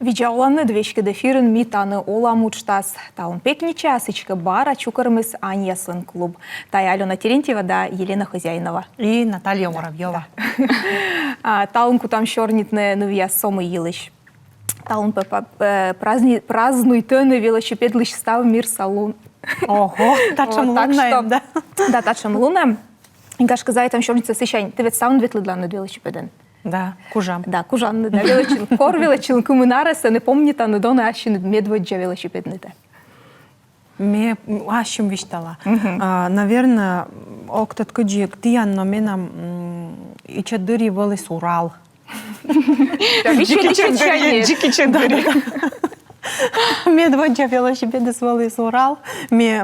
Виджауланы двечки дефирын митаны олам учтас. Талын пекни часычка бара чукармыз Аньясын клуб. Тая Алена Терентьева да Елена Хозяинова. И Наталья Муравьева. Талын кутам шорнитны нувья сомы елыш. Талын празднуй төны велосипедлыш став мир салон. Ого, тачем лунаем, да? Да, тачем лунаем. И кашка за этом шорница сыщань. Ты ведь сам ветлыдланы велосипеден. Да, кужам. Да, кужан, да, велочин. Кор велочин, кумынареса, не помните, а не дона ащин медведжа велосипедните. Мне ащим виштала. Наверное, октат куджи ктиян, но менам и чадыри волес Урал. Дикий чадыри. Медведжа велосипеды с волес Урал. Мне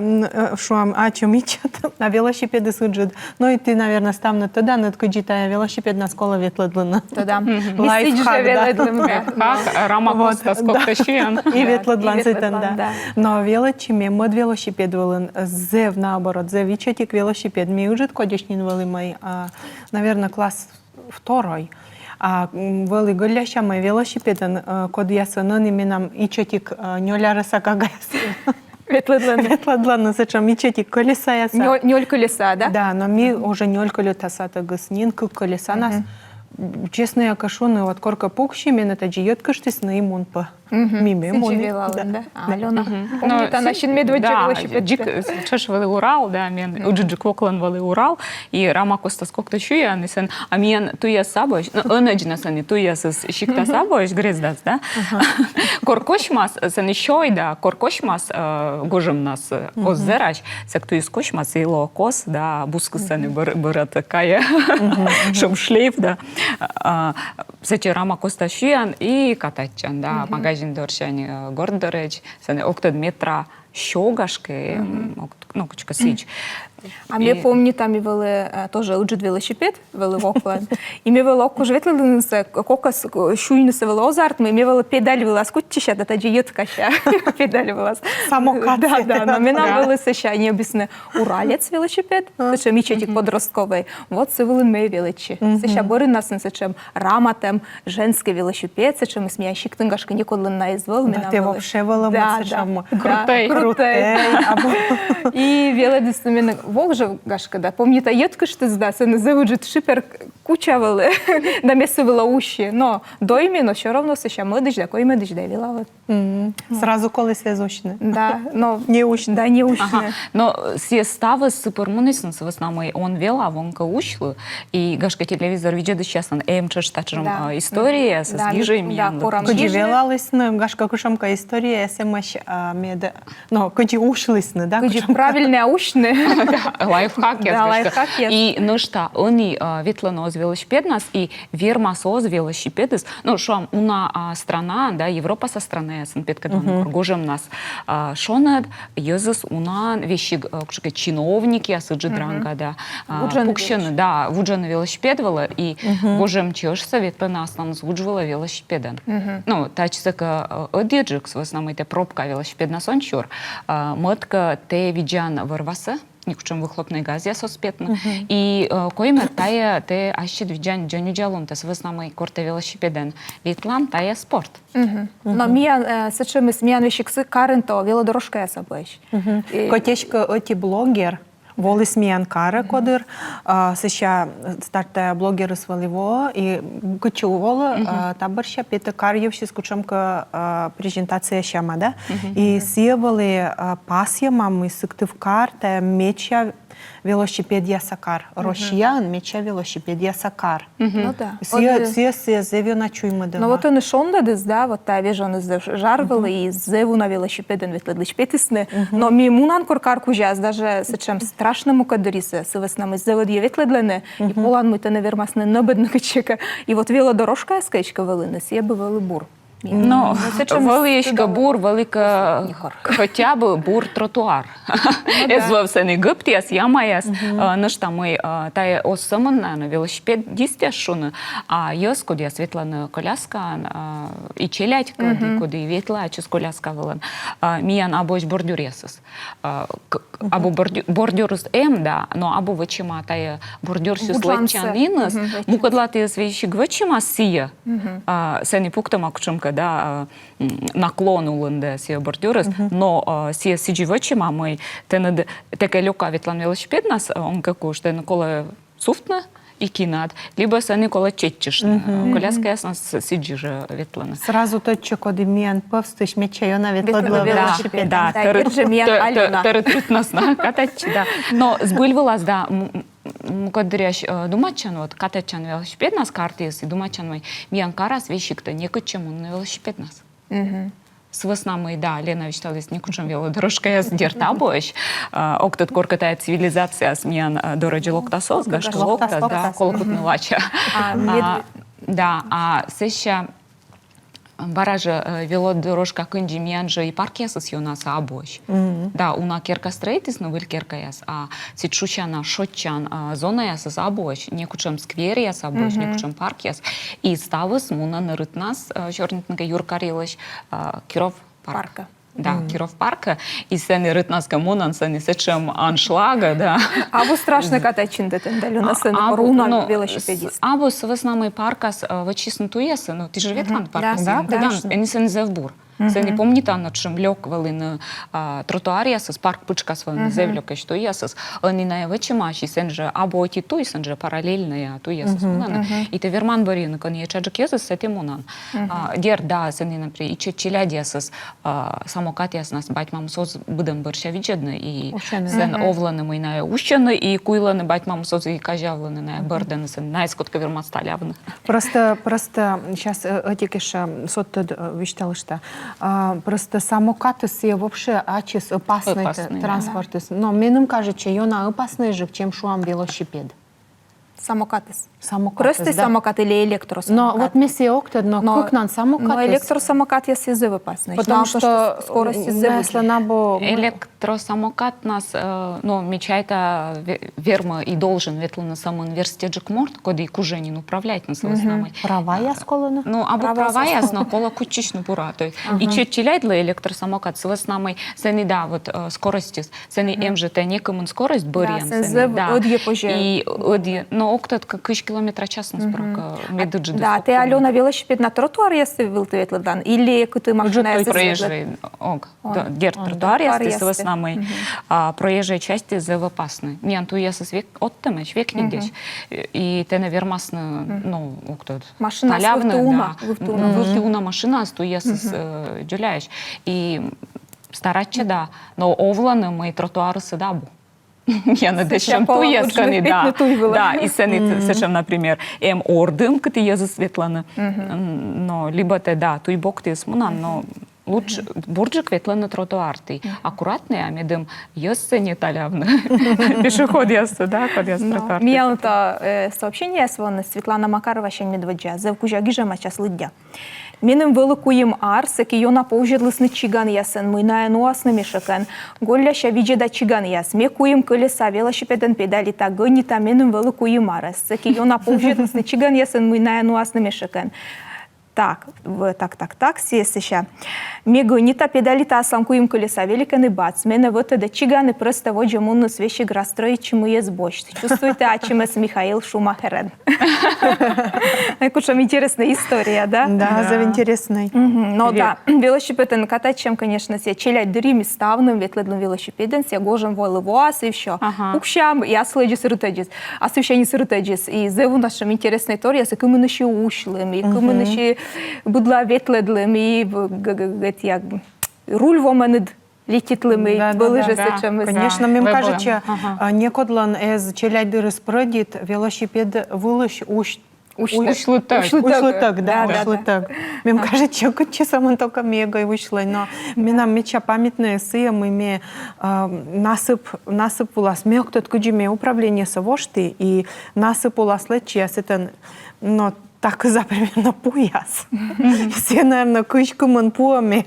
шуам ачум ичат, а велосипеды суджут. Ну и ты, наверное, ставно туда, над куджитая велосипед на скола ветладлана. Туда. Лайфхак, да. Рама коста сколько щен. И ветладлан ситен, да. Но велочиме, мод велосипед волен, зев наоборот, зев ичатик велосипед. Ми уже кодишнин вели мой, наверное, класс второй. А вели голяща мой велосипеден, код я сонон именам ичатик нёляреса кагаяс. Ветладлан, зачем ичатик колеса яса. Нёль колеса, да? Да, но ми уже нёль колеса гаснин, колеса нас. Честно, я кашу, но вот корка пухши, меня таджи ёткаштис на имун по миме. Да. Алена, помните, она щин медведжа велосипед. Чеш вели Урал, да, мен уджиджик воклан вели Урал, и Рама коста сколько чуя, несен, а мен туя сабош, ну, энеджина сани туя с щикта сабош, грездац, да? Коркошмас, сен еще, да, коркошмас, гожем нас оззерач, сек туис кошмас, ило кос, да, буску сани бара такая, шум шлейф, да. Сече Рама коста шуян и катачан, да, магазин доршани гордореч, сен октод метра щогашки, ну, кучка сич. А мне помню, там и вели тоже уджит велосипед, вели воклан. И мне вели окко жветлинse, кокас шуйнесе вели озарт, мне вели педаль вели скутчища, да таджи ёткаща педаль вели. Самокат. Да. Но мне нам вели сеща, не объясне, уралец велосипед, сече мичетик подростковый. Вот це вели мої величі. Сеща бори нас не сечем раматем, женський велосипед, сече ми сміящик тингашки ніколи не ізвели. Да, ти вообще вели сечем. Крутей. І вели десь на мене Вовже, гашка, да, помните, єдка ж ти здася, не заводжить шипер кучавили, да місце вела уші, но доймі, но все равно ще медич, да, кой медич, да, вілали. Сразу колись везучне. Да, но... Не ушне. Да, не ушне. Но все ставы супермунисн с основой он вела, вонка ушлу, и гашка телевизор видит сейчас он эмчеш тачром история со снижением. Да, порам Коді велалисне, гашка кушамка історія, семаш мед, ну, коді ушлисне, да? Коді правильне ушне. Лайфхак, да, лайфхак. И, ну что, они ветлано с велосипеднас и вермасо с велосипедес, ну, что уна страна, да, Европа со страны, Санкт-Петербург, гожем нас, шонед, езус уна вещи, чиновники, асуджи дранга, да, пукшен, да, вуджен велосипедвала, и гожем чешса ветлано основном звуджвала велосипедан. Ну, тачсека одеджикс, в основном это пробка велосипедна сончур, мэтка те виджан варваса, нікчем вихлопний газ я соспетно. І коїме тає те аще двіджань джонюджалун, те свиснами корте велосипеден. Вітлан тає спорт. Но мія, сече сміян вещикси каренто велодорожка я собою. Котечка оті блогер, воли сміян каре кодир, сеща старте блогери сваливо, і кочувало, таборща п'яте кар'євші скучамка презентація щама, да? І сіявали пас'ямами сиктив карте меча велосипедия сакар. Росіян меча велосипедия сакар. Ну да. Сія зеві на чуйме дела. Ну вот он и шонда дес, да, вот та вежон из жарвела и зеву на велосипеден ветледлич петисне, но ми мунан коркарку жаз, даже сечем страшному кадрисе, севеснами зевод є ветледлене, і полан ми те невермасне небедника чека, і вот велодорожка ескечка велине, сіє би велибур. Ну, величка бур, велика, хоча б бур тротуар. Езвав се не гъптияс, ямаяс, неща мой, тая осъмън на велосипедистя шуна, а йос, коди светлана коляска, и челятка, коди ветла, чез коляска вълън, миян абош бордюресъс. Або бордюрус да, но або вечима тая бордюрсюс лечанинъс, мукъдлати свещи гвечима сия, се не пуктам, ако чумка да, наклон улынды сия бордюрыс, но сия сидживачи мамой, тенед теке люка ветлан велосипед нас, он какуш, тен коле суфтна, и кинат, либо сани кола четчишна. Коляска ясно сиджиже ветлана. Сразу точно, коли міян повстиш, мечаю на ветлодла велосипед. Да, терет катач, да. Но сбыльвалась, да, кодыряш думачан, вот катачан велосипед нас картис, и думачан мой миян карас вещик-то некучему на велосипед нас. С веснами, да, Лена вичталась некучем велодорожка я сдерта бош. Октот коркатая цивилизация с миян дороджи локтасос, гашка локтас, да, колокутнувача. Да, а сеща баража велодорожка кынджи миянжа и паркесас юнаса абош. Да, уна керка стрейтис, но выль керка яс, а ситшучана шотчан зона ясас абош, некучем сквер яс абош, некучем паркес. И ставыс муна нарыт нас, чернитнага юркарилыш, Киров парка. Да, Киров парка, и сени ритнас коммунан, сени сечем аншлага, да. Або страшно катачин детен, да, люна сени поруна велосипедист. Або с веснамой паркас вачисну туеса, ну, ты же ветлан паркас, да, конечно. Они сени зевбур. Це не помніта, на чим льок вели на тротуарі, з парк пучка свого землю, що є, вони на вечі маші, сен же або ті туй, сен же паралельно, туй є, і те верман барін, коли є чаджик є, це ти мунан. Дір, да, сен, наприклад, і челяд є, самокат є, нас бать мам соз будем борща віджедне, і сен овлани ми на ущени, і куйлани бать мам соз і кажавлани на берден, сен найскотка верман сталявни. Просто сейчас тільки ще сот вичтали, що просто самокатис є вообще ачис опасний транспорт. Но меним кажучи, йона опасний же, чим шуам велосипед. Самокатис. Самокатис, Просто да. самокат или электросамокат. Но вот миссия октод, но как нам самокатис? Но электросамокат есть из опасный. Потому что скорость из если набо... Электросамокат нас, ну, мечайта верма и должен ветло на сам университет Жекморт, коли куженин управлять на своей самой. Права я сколена? Ну, або права ясно, кола кучично пуратой. И чечеляй для электросамокат с вас намой, сени да, вот скорости, сени МЖТ некому скорость борем, да. И одье, но октот кыш километра час нас прок медуджи. Да, ты Алена велосипед на тротуар если был ты ветлодан, или ты машина проезжай, дер тротуар если с вас намой, проезжай части за опасны. Миян ту ясас век оттемеш, век недеш. И те навермасно, ну, октот. Машина вывтуна машина, ту ясас джуляешь. И стараче, да, но овланы мы тротуары седабу. Я не дещем ту яскани, да. Да, и сени сечем, например, ордым, кати я засветлана. Но либо те, да, туй бок ти смунан, но лучше бурджик ветлана тротуар ти. Аккуратный, а медем яссе не талявна. Пешеход яссе, да, код яс тротуар. Миял то сообщение свое Светлана Макарова ще медведжа. Зевкужа гижема час лидя. Міним великуєм арс, який йона повжедлисний чиган ясен, мойная нуасными шакен. Голляща виджеда чиган яс. Мекуєм колеса велосипеден педали та гонита міним великуєм арс, який йона повжедлисний чиган ясен, мойная нуасными шакен. Так, сієсища. Мегонита педаліта асламкуєм колеса великани бац. Мене витаде чигани просто воджа мунну свещі грастрої, чому є збоч. Чувствуєте, а чимес Михаил Шумахерен. Кучам интересная история, да? Да, за интересной. Ну да, велосипеден катачем, конечно, се челять дырими ставным, ветледным велосипеден, се гожем войлывуас и все. Укшам, я слежу сырытаджис, а священник сырытаджис. И зеву нашим интересной история, се кымын еще ушлым, и кымын еще будла ветледлым, и як руль воменед летитлими, були же сечем. Конечно, мим кажучи, некодлан ез челять дыры спредит, велосипед вылыш ушлытак, да, ушлытак. Мим кажучи, кучи самон только мега и вышло, но минам меча памятные сыя, мы ме насып улас, мег тот куджиме управление совошты, и насып улас лечи, это, но так за примерно пояс. Все, наверное, кучкуман пуами.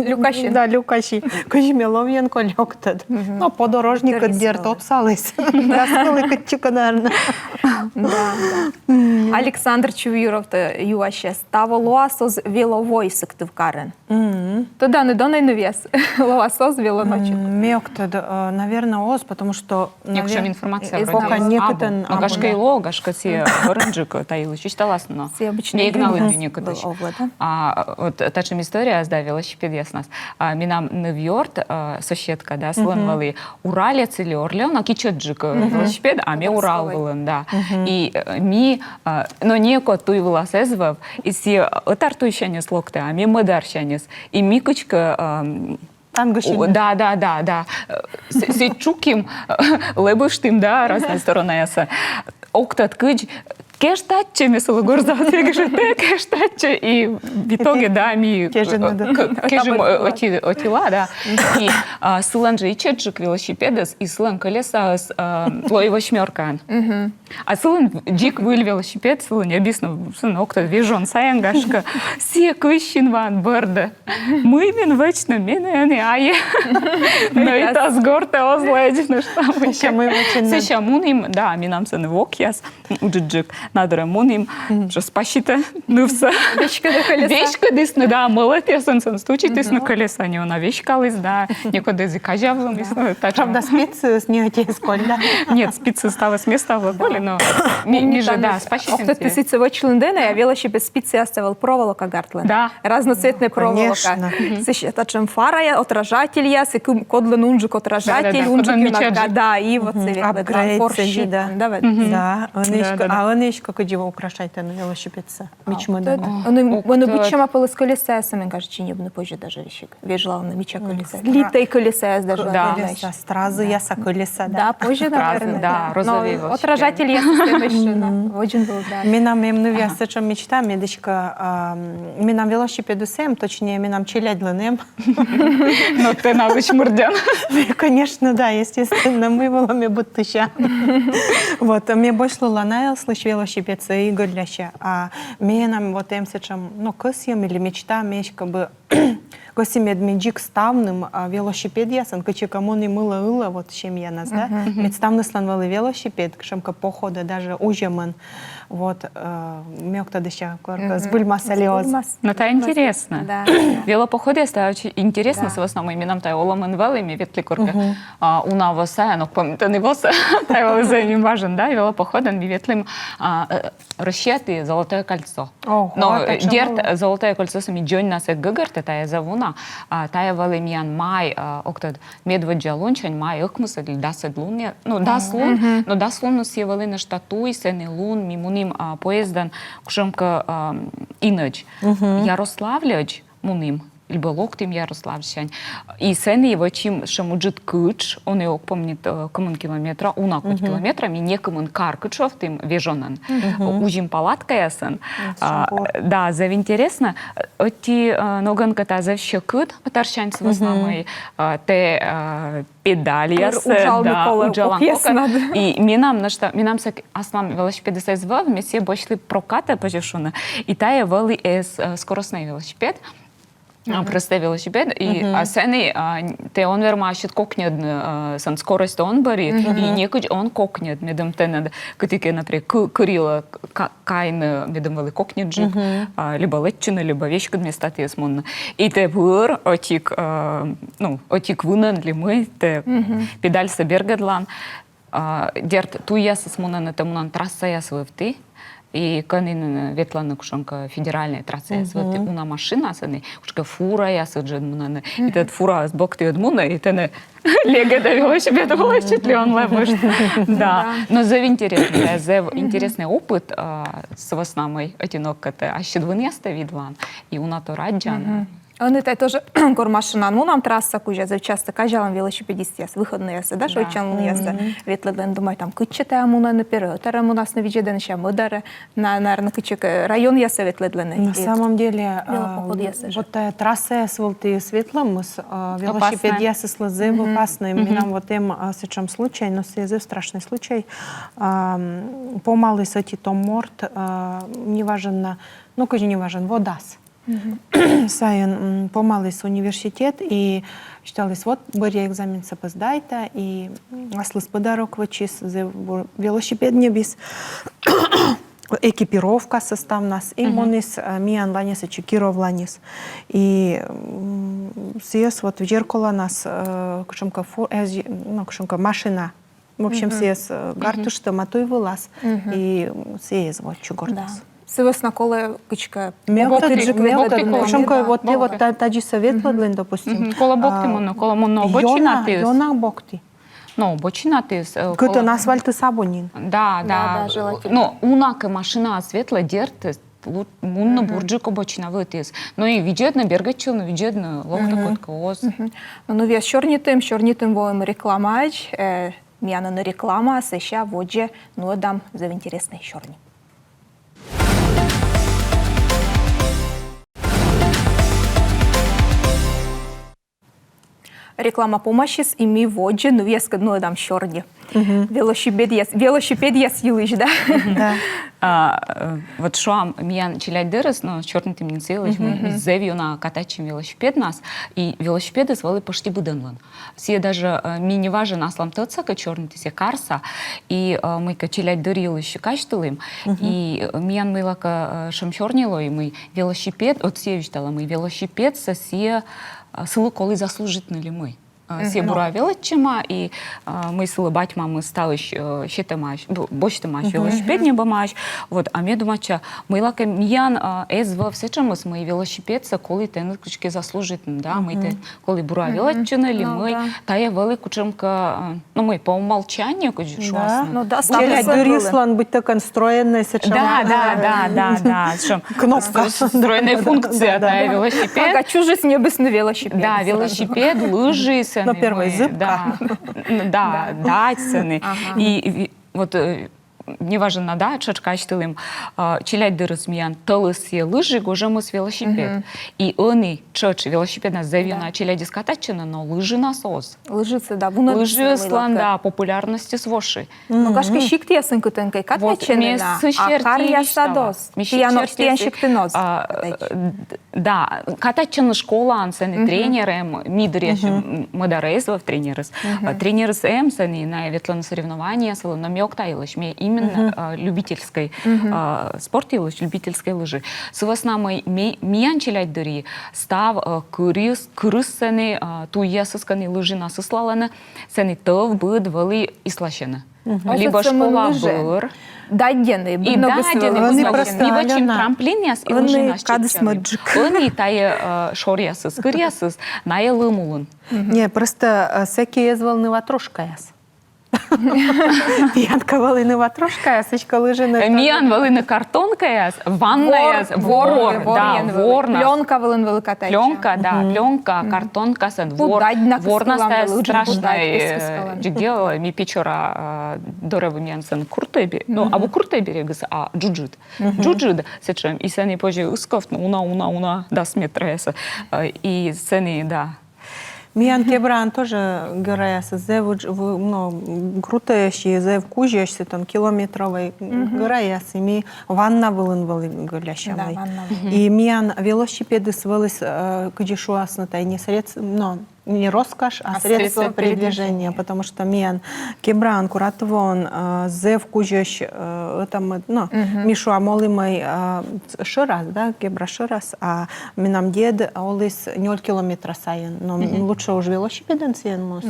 Люкашин. Да, люкаши. Кучми лов'янко льоктад. Ну, подорожника дерт обсались. Раскрыли кучка, наверное. Да. Александр Чувіров юаще ставо лоасоз веловойсик тивкарен. Тогда не донай невес. Лоасоз велоночек. Меоктад, наверное, оз, потому что... Якщо інформація пока некотен... Гашка і ло, гашка ці оранжик, та і личі стала классно. Все обычно не игнал играли. дюника Был точно. овлад, да? А вот та чим історія, да, велосипед яснас. Минам Невьорд, сосед,ка, да, слонвали Уралец или Орлеон, а кичоджик велосипед, а ми Урал вылын, да. И ми, но неко туй велосезвав, и си отартуйшанес локте, а ми мыдаршанес. И микочка Ангушин. да. Сечуким, лебыштым, да, разные стороны яса. Октат кыч, кештатче месылы горзат, те кештатче, и в итоге, да, ми кежим отила, да. И сылан же ичеджик велосипедес, и сылан колеса с лой восьмерка. А сылан дик выль велосипед, сылан не объяснил, сын октат вижон саянгашка, все кыщин ван бэрда. Мы мен вечно, мен ае. Но и та с горта озлэдь, ну что мы. Сеща муним, да, минам сын вокьяс, уджиджик. Надо муним, що спащите, ну все. Вещка до колеса. Вещка десь, ну да, молодець, сон стучитесь на колеса, не вона вещкалась, да, нікуди зікажав, Правда, спицы с нее из коля. Нет, спицы стала с места в лаголе, но ниже, да, спащите. Октат тисице вочлендена, а велосипед спицы оставил проволока гартлен. Да. Разноцветная проволока. Конечно. Это чем фара, отражатель я, кодлен унжик отражатель, Да-да-да, унжик кодлен иногда, мечаджик. да, и вот Апгрейд, да. Да, Да. а вони ж як його украшають на велосипедце. Мічми дома. Вони будь-чим апали з колеса, саме кажучи, не позже даже вещик. Вежла на меча колеса. Литой колеса даже. Да. Стразы яса колеса, да. Да, позже, наверное. да, розовый Но велосипед. отражатель я системно. Очень был, да. Минам им невясти, що мечта, медичка, минам велосипеду сем, точнее, минам челядленем. Но ты навыч мурдян. Конечно, да, естественно, мы волами будто ща. Вот, мне больше ланайл, слышь, велосипед, и голяща. А мне нам вот им сечем, ну, косьем или мечта, меч, как бы, косьем медмеджик ставным, а велосипед ясен, каче кому не мыло, вот чем я нас, да? Медставный сланвали велосипед, кшемка похода даже ужемен. Вот, мне кто-то еще с бульмаса лёз. Ну, это интересно. Да. Велопоходи это очень интересно, Да. с основным именем та оламен велими ветликорка. У навоса, ну, помните, не воса, та велозайм важен, да, велопоходен ми ветлим расчеты Золотое кольцо. Ого, Но так что дерт было. Золотое кольцо сами джойн нас гагарте, та я завуна, та я велимян май, октад медведжа лунчань май, охмус, или дасед лун, ну, дас лун, но дас лун нас вели на штатуй, сени лун, мимуним поездан, кшемка инач. Ярославляч муним, либо локтим Ярославщань. И сени его чим шамуджит кыч, он его помнит коммун километра, унакуть километрами, не коммун каркычов, тим вежонан. Ужим палатка ясен. Да, за интересно, оти ноганка та за щекыт, потарщань с основной, те педали ясен, Ужал да, Микола, ужалан опьясно, кока. И минам, на что, минам сак аслам велосипеды созвав, мы все бошли проката пожешуна, и тая вели скоростный велосипед, простой велосипед, и сени, те он вермашит кокнет сан скорость он бери, и некоч он кокнет, медом тенед, катике, например, курила кайн, медом вели кокнет жик, либо летчина, либо вещка вместо тесмонна. И те бур, отик, ну, отик вунен ли мы, те педаль собергадлан, дерт ту яса смунан, темунан трасса ясвы в ты, и канин ветлана кушанка федеральная трасса ясвы, уна машина саны, кушка фура ясвы джедмунан, и тет фура с бок ты одмуна, и тене лего до велосипеда влачит ли он лебыш. Да, но за интересный опыт с основной одинок это ащедвын яста видлан, и уна то раджан. Вони та теж кормашина, ну нам траса кужа завчасно кажалам велосипедист яс, виходний яс, да, шойчан яс, ветледен, думаю, там кичете амуна наперед, тарам у нас на віджеден ще мударе, наверное, кичек район яс ветледлений. На самом деле, велопоход яс же. вот трасса яс волты светлым, велосипед яс слезы опасный, нам вот им сечем случай, но слезы страшный случай, помалый сати то морт, не важен, ну, кожи не важен, водас. Сайын помалыс университет и считалось, вот бери экзамен сопоздайта и аслыс подарок вачис велосипед не без экипировка состав нас и монис миан ланис и чекиров ланис и съес вот в зеркало нас кшемка машина. В общем, съес гартуш, что матой вылаз и съес вот чугордас. Сивесна коле кичка. Шумко вот те вот таджи совет ладлен, допустим. Коло бокти моно, коло моно обочина тис. Йона бокти. Ну, обочина тис. Кыто на асфальты сабонин. Да, Да, да. желательно. Ну, унака машина светла дерт, мунна бурджик обочина вытис. Ну и виджетна бергачилна, виджетна лохта котка оз. Ну, вес чорнітим воєм рекламач, м'яно не реклама, се ща воджі, ну, дам за інтересний чорні. Реклама помощис и ми воджи, ну, вес ну, дам чорні. Велосипед яс юлиш, да? Да. Вот шо миян чилять дырыс, но чёрный ты мне целый, мы зевью на катачим велосипед нас, и велосипеды свалы почти буденлан. Все даже ми не важен аслам тыцака чёрный ты се карса, и мы чилять дырил еще качтылым, и миян мы лака шам чёрнило, и мы велосипед, вот все вичтала мы велосипед со все сылу колы заслужитны ли мы. Все буравили чима, и мы силы батьма мы стали щите мач, бочте мач, велосипед не бамач. Вот, а мне думаю, мы лака миян эзва все чему с мы велосипед со коли тен ключки заслужитны, да, мы те коли буравили чинили, мы тая велику чимка, ну мы по умолчанию кучу шуасны. Ну да, Чилять дырислан быть так констроенной сейчас. Да, что Кнопка. встроенная функция, да, велосипед. Ага, чужить небесный велосипед. Да, велосипед, лыжи, Но первый зыбка. Да, цены. И вот неважно, да, чачкачтылым, чилять дырыс миян тылысе лыжи гожемыс велосипед. И они, чач велосипед нас завина чилять дискатачина, но лыжи насос. Лыжицы, да, Лыжи сланда популярности своши. Ну, кашки щик тесен кутенкой, катачинина, а кар я садос. Тиян щик ты нос. Да, катачина школа, ансены тренером, мидрящим модарейзов тренерс. Тренерс эмсены на ветлан соревнования, намек таилыш, мне именно любительской спорт илыш, любительской лыжи. Сывасна мы миян чилять дыри, став кырыссены, туясысканы лыжи насыслаланы, сены тыв быд вали ислащены. Либо школа был. Дадены, И дадены, либо чем трамплин яс и лыжи нас кадыс маджик. Они тая шорьясыз, кырьясыз, найя лымулын. Не, просто всякие звалны ватрушка яс. Янка валыны ватрушка яс, очка лыжины. Миян валыны картонка яс, ванна яс, вор, да, вор нас. Пленка валын великатача. Пленка, да, пленка, картонка, вор нас страшная. Делала ми печора дорого мянсен куртебе, ну, або куртебе регас, а джуджит. Джуджит сечем, и сени позже усков, уна, да, сметреса. И сени, да. Миян кебран тоже гыраясы, ну, крутаящие, зев кужящие, там, километровой гыраясы, ми ванна вылын гылящамай. И миян велосипеды свылись кыджишуасны, тай не средств, но не роскошь, а средство передвижения, потому что миян кебран, куратвон, зев кужащ, там, ну, мишу амолимай ширас, да, кебра ширас, а минам дед олис 0 километра сайын, но лучше уж велосипеден сиен,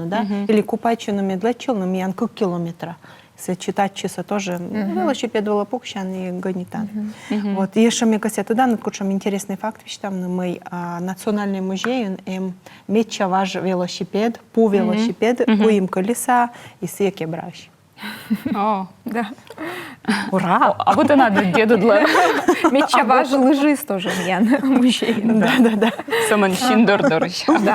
да, или купайчину медлечил, но миян кык километра. Если читать часа тоже велосипед велопукщан и гонитан. Вот. И еще мне кажется, туда надкучам интересный факт, там мы национальный музей, им меча ваш велосипед, по велосипед, по им колеса и секи браш. О, Да. Ура! а вот и надо деду для... Меча ваш лыжист тоже, Ян, мужчина. Да. Саман шиндордор,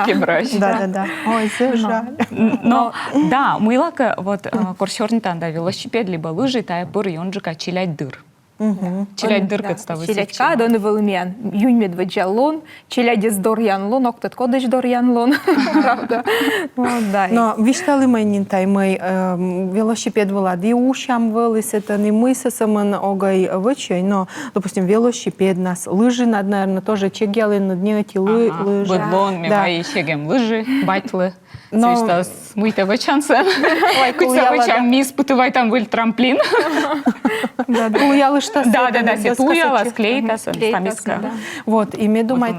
кебраш. Да. Ой, все жаль. Но, да, мы лака, вот, корчорнитан, да, велосипед, либо лыжи, тая пыр, йонджика, чилять дыр. Чилять дыр, кадставы. Чилячка, да, не велим'ян. Юнь медведя лон, чилядіс дор'ян лон, октет кодиш дор'ян лон. Правда? Но виштали мені та й ми велосипед влади ушам велись, это не мы со саман огай вычай, но, допустим, велосипед нас, лыжи над, наверное, тоже чегели над ней эти лыжи. Бедлон, мивай чегем лыжи, байтлы. Це мийте вечанце. Куця вечан міс, потувай там виль трамплін. Я лиш та Да, ситуяла, склейтася, таміска. Вот, и мне думаю,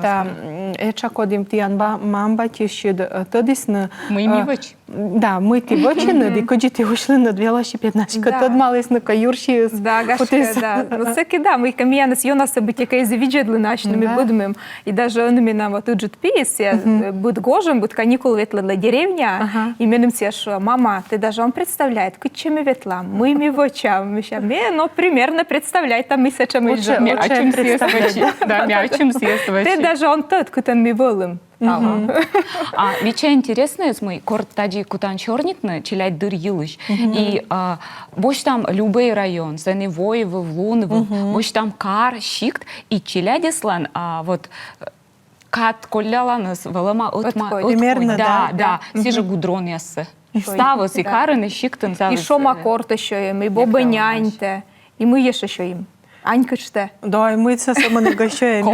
еча кодим тиян мамба тишид тадисны. Ми мівач. Да, ми ті вочини, і коли ті вийшли на велосипед, наші тут мались на каюрші. Да, гашке, да. Ну, це кида, ми кам'янець, йона себе тільки завіджедли нашими будмим. І даже он мене вот тут піс, я буд гожем, буд канікул ветла для деревня, і менем все, що мама, ти даже он представляє, чими ветла, ми мі вочам, ми ще, ну, примерно представляй, там ми сечами жим. А чим съествовать? Да, а чим съествовать? Ти даже он тот, кутан ми волим. А меча интересное с мой кортаджи кутан чорнитны челять дыр йылыш. И бош там любой район, Заневой, Вовлун, бош там кар, щикт, и челядеслан вот кат коляланыс валама отма. Примерно, да. Сижу гудрон ясы. Ставос и карын, и щиктын. І шома корта що їм, і бобеняньте, і ми є ще що їм. Анька чте. Да, і ми це саме не гощаємо.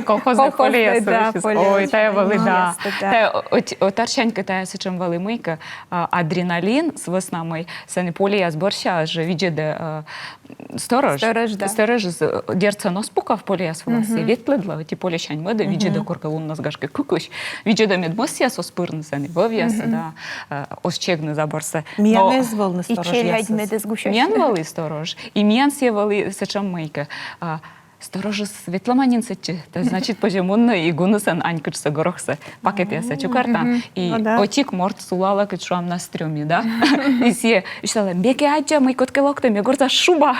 Колхозний поліс. да, Ой, та я вали, да. да. Отарщанька та я сичем вали мийка, адреналін з веснами, це не полія зборща, аж віджеде сторож. Сторож з дерца носпука в поліяс власі, відплидла, ті поліщань меди, віджеде коркалун на згашки кукуш, віджеде медмосія соспирне, це не вов'яс, да, ощегне заборсе. Мія не зволне І сторож. челядь меди згущаще. М'ян вали сторож, і м'ян сє вали сичем мийка. Сторожу світломанін сечі, та значить позімунно і гунусан анькачса горохса пакет яса чукарта. І отік морт сулала кичуам на стрюмі, да? І сє, і сказала, беке аджа, мій котки локтем, я горза шуба.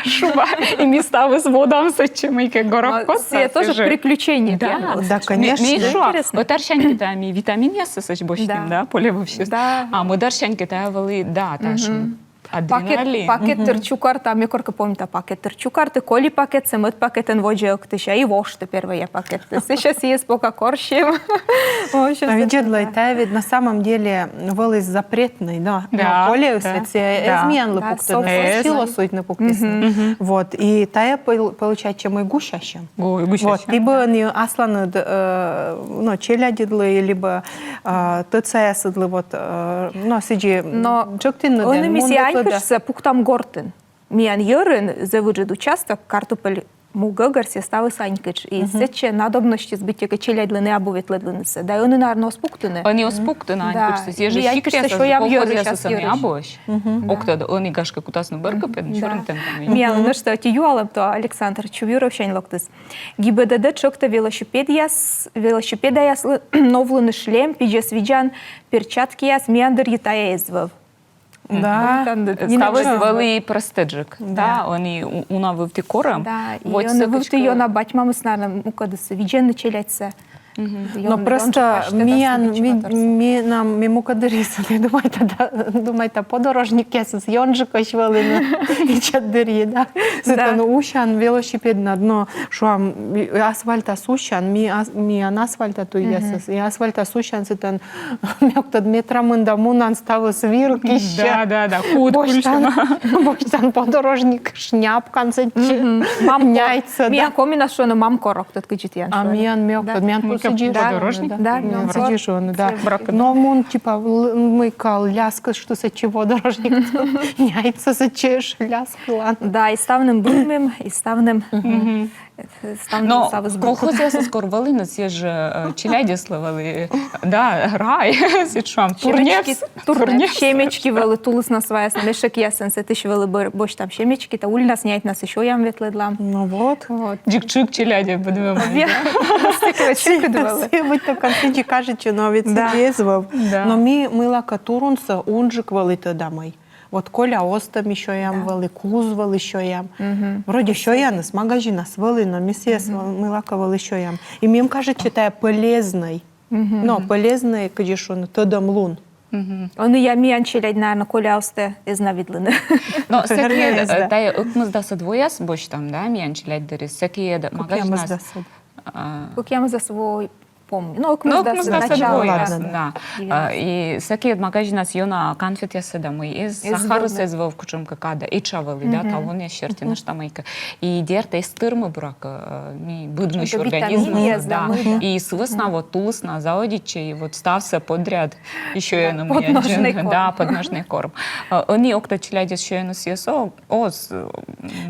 І мі стави з водом сечі, мійке горох коса. Це теж приключення. Да, конечно. Мій шо, отарщаньки та мій вітамін яса сеч бочнім, да, полівавшись. А модарщаньки та вали, да, та ж. Пакет терчукар, там якорка помните пакет терчукар, ти колі пакет, це мед пакетен воджок, ти ще і вож тепер є пакет. Це щас є спока коршів. Виджедлай тавид на самом деле вылез запретный, да. Поле измен лопуктен, сило суть напуктен. Вот, и тая получать чем и гущащим. Вот, либо не асланы, ну, челядидлы, либо ТЦС-длы, вот, ну, сиджи, джоктин, вони місіянькашся пуктам гортин. Міян йорин завиджед участок, картопель мугăgărse стави санькич. І це ще надобності збиття челядли не або відледлинися. Да, вони, наверное, оспуктини. Вони оспуктини, анькич. Є же щикряса, що я в'язуся не абош. Октад, вони гашка кутасну беркопен, чорнтен там. Міян, ну що, ті юалем, то Олександр Чувіров ще не локтис. ГІБДД чокта велосипеда яс новлений шлем, піджес віджан перчатки яс, міяндер єтая езвав. Да. Ставить вели престиджик. Да, вони унавив кором. Да, і вони вивти його на батьмами снарним, у кодиси. Віджен челяться. Ну просто ми мукадиріса, не думайте, подорожник яс з йонжика швели і чадирі, да. Це ну ущан велосипед на дно, що асфальта сущан, ми асфальта ту ясис, і асфальта сущан це тен м'яктад метрамында мунан стави свірки ще. Да, худ кульшина. Бочтан подорожник шняпкан це няйця. Мія коміна, що на мам корок, тут кичить ян. А міян м'яктад, м'ян подорожник? Да, сидишь он, да. Но он типа мыкал, ляска, что за чего дорожник, яйца зачеш, ляска, ладно. Да, і ставним бумим, і ставним... Но колхоз яса скоро вали, нас є ж челядісли вали, да, грай, січам, турнєвс. Щемечки вели, тулус на своя, лишек ясен, це ти ще вели, боч там щемечки, та уль нас нять нас ще ям ветледлам. Ну вот. Джик-чик челяді, будемо. Стиквачки довели. Всі будь то конфіджі кажуть, що навіть сидєзвав. Но ми лака турунса, унжик вали тоді май. Вот Коля остам еще ям вели, куз вели що ям. Вроді що ям, з магазина свели, но місіс ми лаковали що ям. І мені кажуть, що це полезний. Ну, полезний, коли що, тодом лун. Вони я міян челядь, наверное, Коля осте із навідлини. Ну, секі, та є укмыздаса двояс, боч там, да, міян челядь деріс, секі магазина. Кук'ями за свой помню. Ну, укмыздаса двояс, ладно, да. І секі магазина йона конфет яси дамы, із сахару сез вов кучум какада, і чавали, да, та вон я щерті на штамайка. І дерта із тирми брака, мій будмиш організм, да. І свисна, вот тулусна, заодічі, вот стався подряд, і що я на мене, да, подножний корм. Вони окта челяді, що я носіс, оз.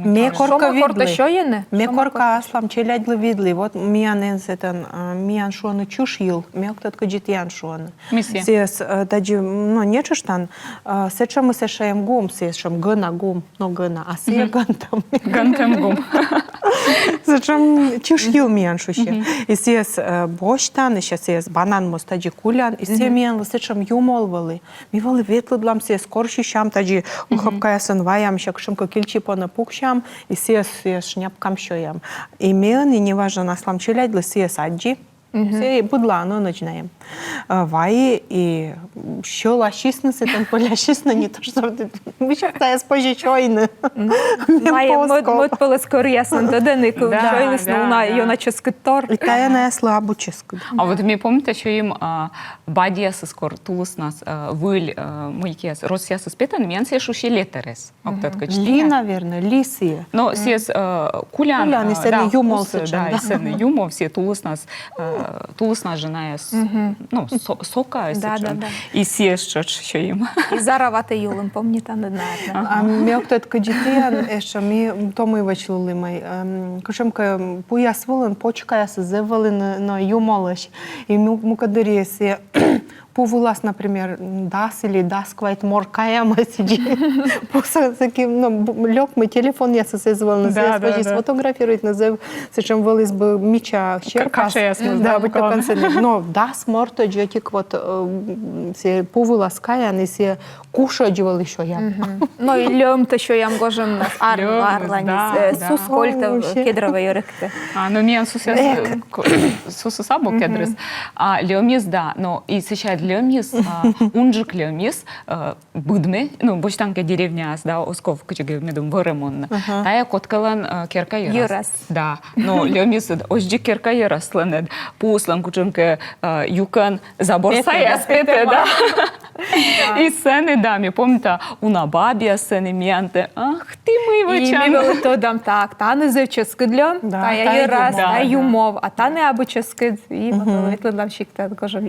Мекорка відли. Що є не? Мекорка аслам челядли відли. Вот міян енсетен, міян шо шоны чуш ил, мёктат каджитян шоны. Миссия. Сес, даджи, ну, не чуштан, сечем мы сешаем гум, сешем гына гум, но гына, а сия гантам. Гантем гум. Зачем чуш ил миян шуще. И сес боштан, и сес банан мостаджи кулян, и сия миян сечем юмол вали. Ми вали ветлыдлам сес коршищам, таджи ухапкаясын ваям, шакшимко кильчи пона пукшам, и сес шняпкам шоям. И миян, и неважно наслам челядли, сес аджи. Все будла, ну, начинаем. Ваи и що лашисниці, там поляшисна, не то, що ми ще та спожі чойни. Має мод полоскор ясно доденику, Да, чойнисно, да, вона да. йона ческитор. І та я не слабу чиску. А от ми помните, що їм бадіяси скор тулус нас виль мойкіяс росіяси спитан, м'янці шуші літерес. Лі, наверное, лісі. Ну, сіс кулян. Кулян, і сені юмол да, сечем, да. і сені юмол, всі тулус нас женає, ну, сока, Да, сечем. да. І сіє, що їм. І заравати юлем, помніте, не знаєте. А мені хто каджитян, що ми тому вичлили ми. Кошемка пуя сволен, почекає се зевали на юмолиш. І ми кадирі се повелас, например, дас или дас квайт моркаем сиди. Просто таким, ну, лёг мы телефон, я созвал на Да, да, связи, да. сфотографировать, назов, сечем вылез бы мича черкас. Да, быть концерт. Но дас морто джетик вот се повелас каян, и се кушать еще я. Ну і льом, то що я можем Льом, арлані, да, сус да. кольта Вообще. кедрової ректи. Ну, миян сусу сабу кедрес. А леомис, да, но и сейчас леомис, унжик леомис, быдме, ну, бочтанка деревня, да, Осков, кучеге медум вăрăмон. Тая коткалан керка ерас. Ерас. Да, но леомис, ожди керка ерас ленед, пуслан кученке юкан заборсая спете, да. И сцены, да, ми помните, уна бабія сцени м'янте, ах ти мій І ми вичан. вели то дам так, та не зив ческидльом, Да, та я та є й раз, юмов. та Да, юмов, а та не або ческид. І витлидам щик, кажу,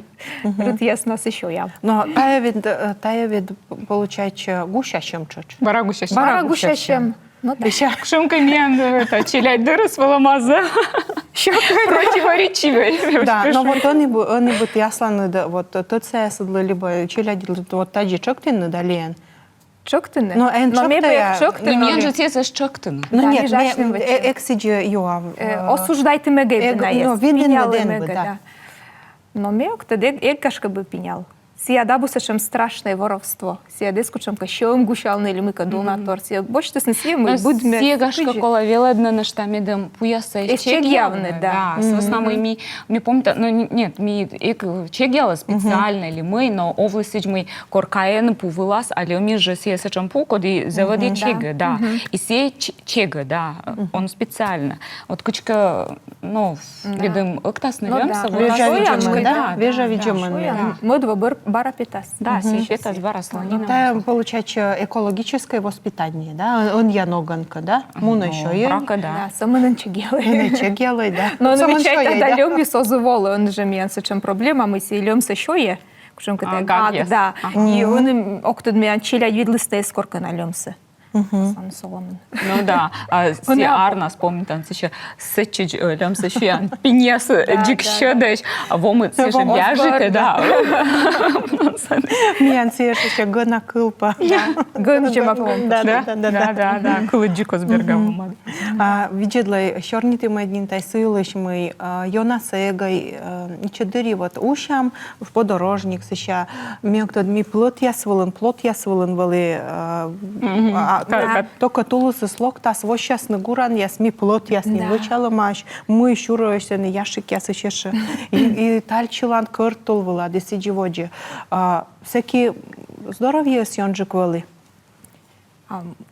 рит ясно, що я. Но тая від получается гущащим чуть. Барагуша. Барагушащем. Ну так. Шумка м'ян, это челядь дырыс воломаза. Противоречивый. Да, но вот они бы ясланы, вот тот сэсыдлы, либо челяди, вот таджи чоктин дален. Чоктини? Ну, ен ми чоктая, як чоктини. М'ян же це за щоктин. Ну Да, нет, міжачним вечором. ексиджи йоав. Осуждайте меги бинає. Ну, він Піняли один би, меги, да. да. Ну, ми тоді екашка би пінял. Сія дабуса чим страшне воровство. Сія дискучем кащом гушалний лімика донатор. Сія бочте снесіємо і будьме. Сігашка кола веледна на штамідем пуяса і Чегявне, да. Да, с основами ми помните, ну нет, ми чегяла специально или мы, но область мы коркаен пувылас, але ми же сия сечем пукод и заводи чега, да. И сия чега, да, он специально. Вот кучка, ну, видим, октас Ну, навемся, да. Вежа Шоянка, видимо, да, да? Вежа видимо. Ми два бара питас. Да, сейчас два слонина. Это, получается, экологическое воспитание, да? Он я ноганка, да? Муна еще и... Брака, Да, да. саме не чегіли. Иначе гелой, да? Ну, Сама навчайте, що є, да, да? льомі созували, он же м'янся чим проблемами, сі льомся що є. Кучем кате гак є. гак, да. І вони октод м'ян чилять від листей скорки на льомся. Сам соломин. Ну да, си арна спомнитан, ще сечич лям сещан, пінєс дікщедеш, а воми це ж Вомо в'яжете, да. Миян сиеш еще гына кылпа. Гонче маком. Да, коли діко збергав. Виджедлай, щорніти ми один та силиш ми, йона сегай, і чотири вот ушам, в подорожник сеща, мі плот ясволен вали, только тулусы слог тас вощасны гуран ясми плот ясни Да. вычала маш мы щуроешься на яшик ясы чеше и тальчилан кыртул вала десиджи воджи всякие здоровье сьонжик вали.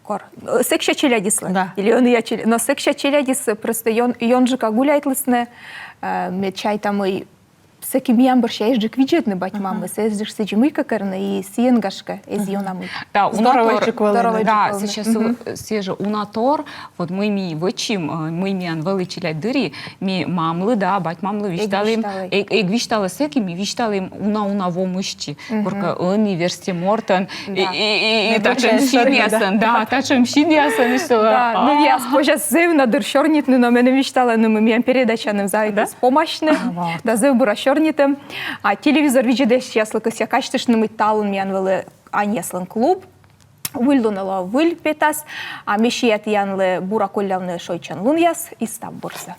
Кор. Секша челядісли. Да. Или он я челядіс. Но секша челядіс просто йонжика гуляйт лисне, чай там і Всеки миян борща ежджик виджетны батьмамы, сездж сиджимыка карна и сиенгашка из юнамы. Да, Здорово, унатор, Чиквеллина. да, сейчас свежий унатор, вот мы ми вычим, мы миян величилять дыри, ми мамлы, да, бать мамлы вишталим, вишталы секи, ми вишталим уна вомышчи, porque университет Мортон, и тачем шинясан, да, тачем шинясан, Да, ну я спожас зив на дыршорнитны, но мене виштала, но мы миян передачаным зайдас помощны, да зив бура шорнитым, а телевизор виджедеш яслыкыс якачтышным талын миян велы аньяслын клуб, Выллунала выль петас, а мешият янлы бура коллявны шойчан луньяс и стаб бурса.